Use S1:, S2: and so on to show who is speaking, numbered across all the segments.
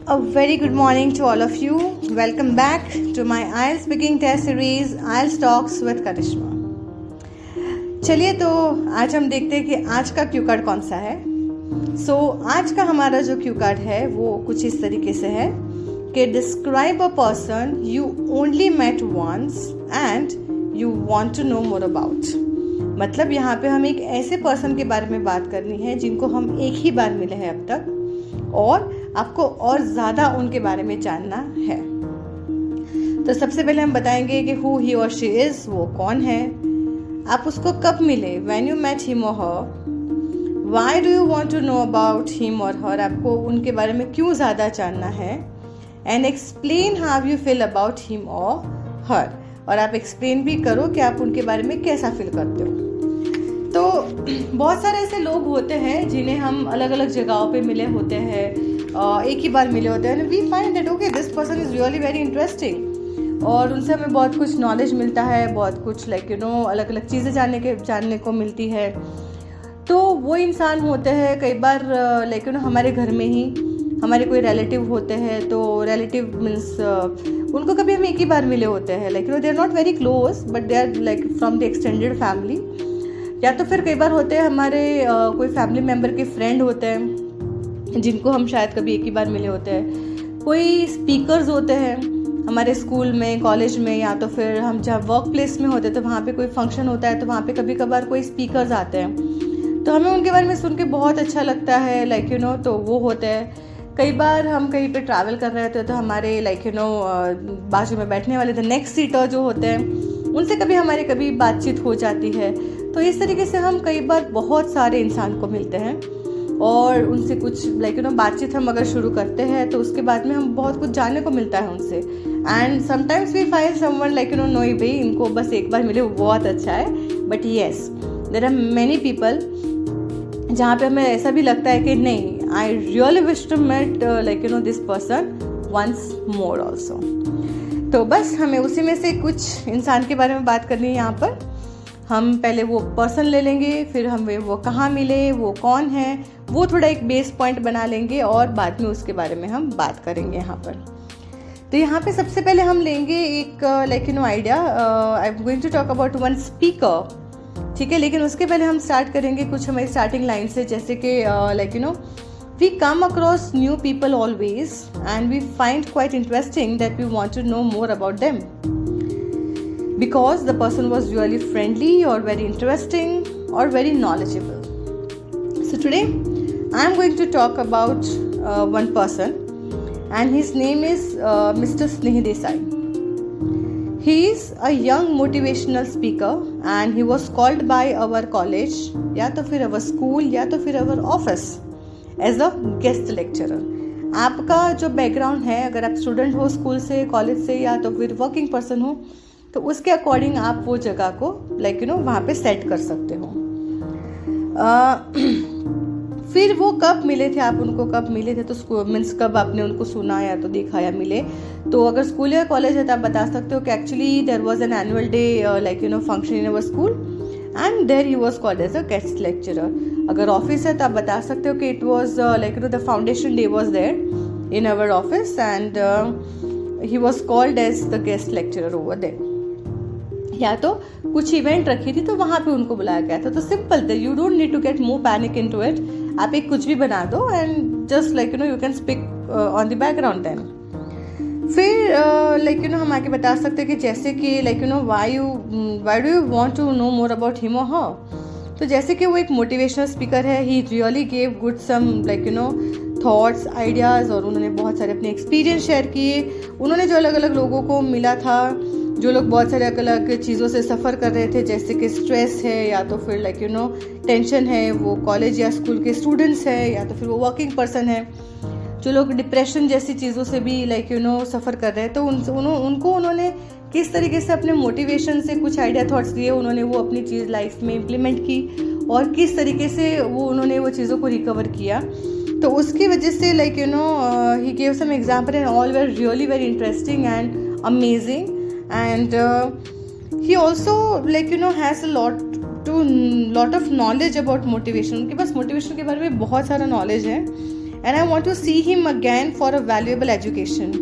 S1: A very good morning to all of you. Welcome back to my IELTS Speaking Test Series IELTS Talks with Karishma. चलिए तो आज हम देखते हैं कि आज का क्यू कार्ड कौन सा है. आज का हमारा जो क्यू कार्ड है वो कुछ इस तरीके से है कि describe a person you only met once and you want to know more about. मतलब यहाँ पे हम एक ऐसे पर्सन के बारे में बात करनी है जिनको हम एक ही बार मिले हैं अब तक और आपको और ज़्यादा उनके बारे में जानना है. तो सबसे पहले हम बताएंगे कि हु ही और शी इज़, वो कौन है, आप उसको कब मिले, व्हेन यू मेट हिम और her, why do you want to know about him और हर, आपको उनके बारे में क्यों ज़्यादा जानना है, and explain how you feel about him और हर, और आप एक्सप्लेन भी करो कि आप उनके बारे में कैसा फील करते हो. तो बहुत सारे ऐसे लोग होते हैं जिन्हें हम अलग अलग जगहों पे मिले होते हैं, एक ही बार मिले होते हैं. We find that okay this person is really very interesting और उनसे हमें बहुत कुछ नॉलेज मिलता है, बहुत कुछ अलग अलग चीज़ें जानने को मिलती है. तो वो इंसान होते हैं कई बार हमारे घर में ही हमारे कोई रिलेटिव होते हैं. तो रिलेटिव मीन्स उनको कभी हम एक ही बार मिले होते हैं, they are not very close but they are from the extended family. या तो फिर कई बार होते हैं हमारे कोई फैमिली मेम्बर के फ्रेंड होते हैं जिनको हम शायद कभी एक ही बार मिले होते हैं. कोई स्पीकर्स होते हैं हमारे स्कूल में, कॉलेज में, या तो फिर हम जहाँ वर्क प्लेस में होते हैं तो वहाँ पे कोई फंक्शन होता है तो वहाँ पे कभी कभार कोई स्पीकर्स आते हैं तो हमें उनके बारे में सुन के बहुत अच्छा लगता है. तो वो होते हैं. कई बार हम कहीं पे ट्रैवल कर रहे होते हैं तो हमारे बाजू में बैठने वाले द नेक्स्ट सीटर जो होते हैं उनसे कभी बातचीत हो जाती है. तो इस तरीके से हम कई बार बहुत सारे इंसान को मिलते हैं और उनसे कुछ बातचीत हम अगर शुरू करते हैं तो उसके बाद में हम बहुत कुछ जानने को मिलता है उनसे. And sometimes we find someone no भाई इनको बस एक बार मिले बहुत अच्छा है. But yes there are many people जहाँ पे हमें ऐसा भी लगता है कि नहीं, I really wish to met this person once more also. तो बस हमें उसी में से कुछ इंसान के बारे में बात करनी है. यहाँ पर हम पहले वो पर्सन ले लेंगे, फिर हम वो कहाँ मिले, वो कौन है, वो थोड़ा एक बेस पॉइंट बना लेंगे और बाद में उसके बारे में हम बात करेंगे यहाँ पर. तो यहाँ पे सबसे पहले हम लेंगे एक idea. I am going to talk about one speaker. ठीक है, लेकिन उसके पहले हम स्टार्ट करेंगे कुछ हमारी स्टार्टिंग लाइन से, जैसे कि we come across new people always and we find quite interesting that we want to know more about them because the person was really friendly or very interesting or very knowledgeable. So today I am going to talk about one person and his name is Mr. Sneh Desai. He is a young motivational speaker and he was called by our college या तो फिर our school या तो फिर our office as a guest lecturer. आपका जो background है, अगर आप स्टूडेंट हो स्कूल से, कॉलेज से, या तो फिर वर्किंग पर्सन हो, तो उसके अकॉर्डिंग आप वो जगह को वहाँ पे सेट कर सकते हो. फिर वो कब मिले थे, आप उनको कब मिले थे, तो मीन्स कब आपने उनको सुना या तो देखा या मिले. तो अगर स्कूल या कॉलेज है तो आप बता सकते हो कि actually there was an annual day function in our school and there he was called as a guest lecturer. अगर ऑफिस है तो आप बता सकते हो कि it was the foundation day was there in our office and he was called as the guest lecturer over there. या तो कुछ इवेंट रखी थी तो वहाँ पे उनको बुलाया गया था. तो सिंपल था, you don't need to get more panic into it. आप एक कुछ भी बना दो and just you can speak on the background then. फिर हम आगे बता सकते हैं कि जैसे कि why do you want to know more about him और हर. तो जैसे कि वो एक मोटिवेशनल स्पीकर है, he really gave good some thoughts, ideas, और उन्होंने बहुत सारे अपने एक्सपीरियंस शेयर किए. उन्होंने जो अलग अलग लोगों को मिला था, जो लोग बहुत सारे अलग अलग चीज़ों से सफ़र कर रहे थे, जैसे कि स्ट्रेस है या तो फिर टेंशन है, वो कॉलेज या स्कूल के स्टूडेंट्स है, या तो फिर वो वर्किंग पर्सन है, जो लोग डिप्रेशन जैसी चीज़ों से भी सफ़र कर रहे हैं. तो उन्होंने किस तरीके से अपने मोटिवेशन से कुछ आइडिया थॉट्स दिए, उन्होंने वो अपनी चीज़ लाइफ में इम्प्लीमेंट की और किस तरीके से उन्होंने वो चीज़ों को रिकवर किया. तो उसकी वजह से he gave some example and all were really very interesting and amazing. And he also has a lot of knowledge about motivation. उनके पास मोटिवेशन के बारे में बहुत सारा नॉलेज है and I want to see him again for a valuable education.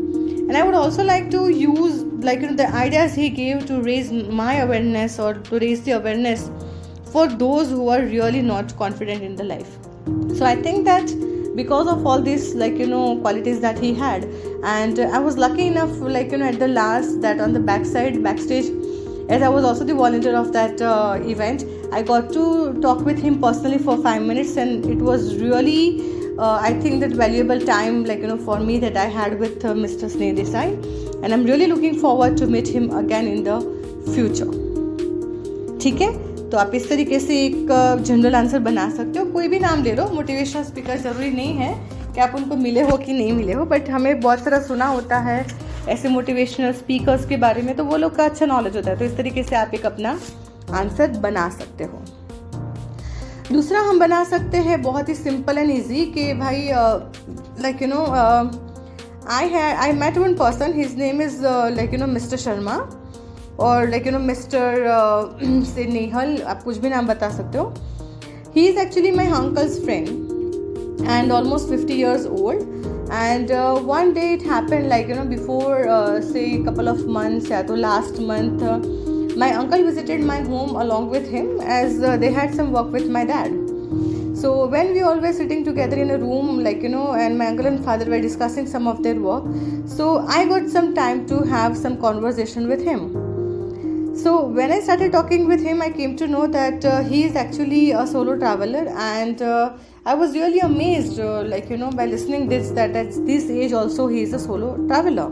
S1: And I would also like to use the ideas he gave to raise my awareness, or to raise the awareness for those who are really not confident in the life. So I think that because of all these qualities that he had, and I was lucky enough at the last, that on the backstage, as I was also the volunteer of that event, I got to talk with him personally for 5 minutes, and it was really I think that valuable time for me that I had with Mr. Sneh Desai, and I'm really looking forward to meet him again in the future. ठीक है, तो आप इस तरीके से एक general answer बना सकते हो, कोई भी नाम ले लो, मोटिवेशनल स्पीकर ज़रूरी नहीं है कि आप उनको मिले हो कि नहीं मिले हो, बट हमें बहुत सारा सुना होता है ऐसे मोटिवेशनल स्पीकर्स के बारे में, तो वो लोग का अच्छा नॉलेज होता है, तो इस तरीके से आप एक अपना आंसर बना सकते हो। दूसरा हम बना सकते हैं बहुत ही सिंपल एंड ईजी कि भाई I met one person, his name is Mr. Sharma, और मिस्टर से नेहल, आप कुछ भी नाम बता सकते हो। He is actually my uncle's friend and almost 50 years old, and one day it happened before say couple of months, या तो last month, my uncle visited my home along with him, as they had some work with my dad. So when we all were sitting together in a room, and my uncle and father were discussing some of their work, so I got some time to have some conversation with him. So when I started talking with him, I came to know that he is actually a solo traveler, and I was really amazed by listening this, that at this age also he is a solo traveler.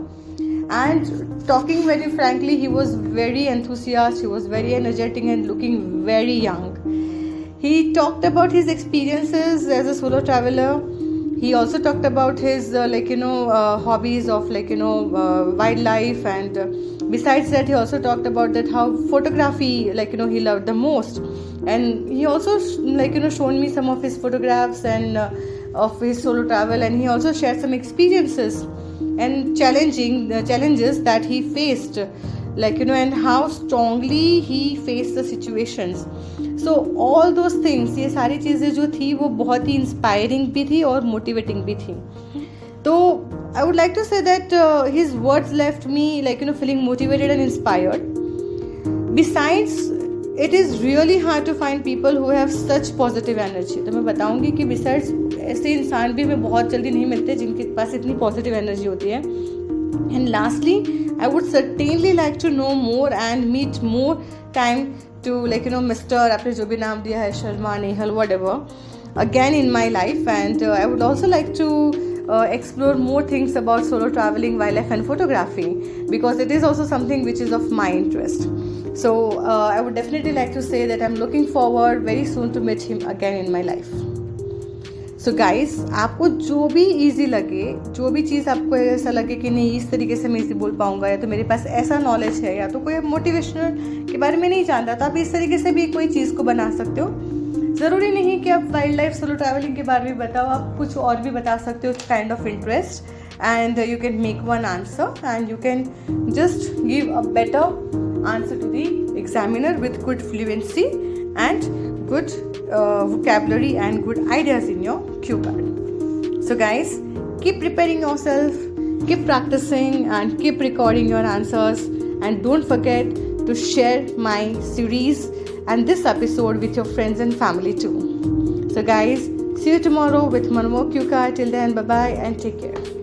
S1: And talking very frankly, he was very enthusiastic, he was very energetic and looking very young. He talked about his experiences as a solo traveler. He also talked about his hobbies of wildlife, and besides that he also talked about that how photography he loved the most, and he also shown me some of his photographs and of his solo travel, and he also shared some experiences and challenges that he faced, and how strongly he faced the situations. So all those things, ये सारी चीज़ें जो थी वो बहुत ही inspiring भी थी और मोटिवेटिंग भी थी। तो I would like to say that his words left me feeling motivated and inspired. Besides, it is really hard to find people who have such positive energy. तो मैं बताऊंगी कि besides ऐसे इंसान भी हमें बहुत जल्दी नहीं मिलते जिनके पास इतनी पॉजिटिव एनर्जी होती है। And lastly, I would certainly like to know more and meet more time to Mr. आपने जो भी नाम दिया है, Sharma, Nehal, whatever, again in my life, and I would also like to explore more things about solo traveling, wildlife and photography, because it is also something which is of my interest. So I would definitely like to say that I'm looking forward very soon to meet him again in my life. So guys, आपको जो भी easy लगे, जो भी चीज़ आपको ऐसा लगे कि नहीं इस तरीके से मैं इसे बोल पाऊँगा, या तो मेरे पास ऐसा नॉलेज है, या तो कोई मोटिवेशनल के बारे में नहीं जानता, तो आप इस तरीके से भी कोई चीज़ को बना सकते हो। ज़रूरी नहीं कि आप वाइल्ड लाइफ सोलो ट्रैवलिंग के बारे में बताओ, आप कुछ और भी बता सकते हो, kind of interest, and you can make one answer and you can just give a better answer to the examiner with good fluency and good vocabulary and good ideas in your cue card. So guys, keep preparing yourself, keep practicing and keep recording your answers, and don't forget to share my series and this episode with your friends and family too. So guys, see you tomorrow with one more cue card. Till then, bye bye and take care.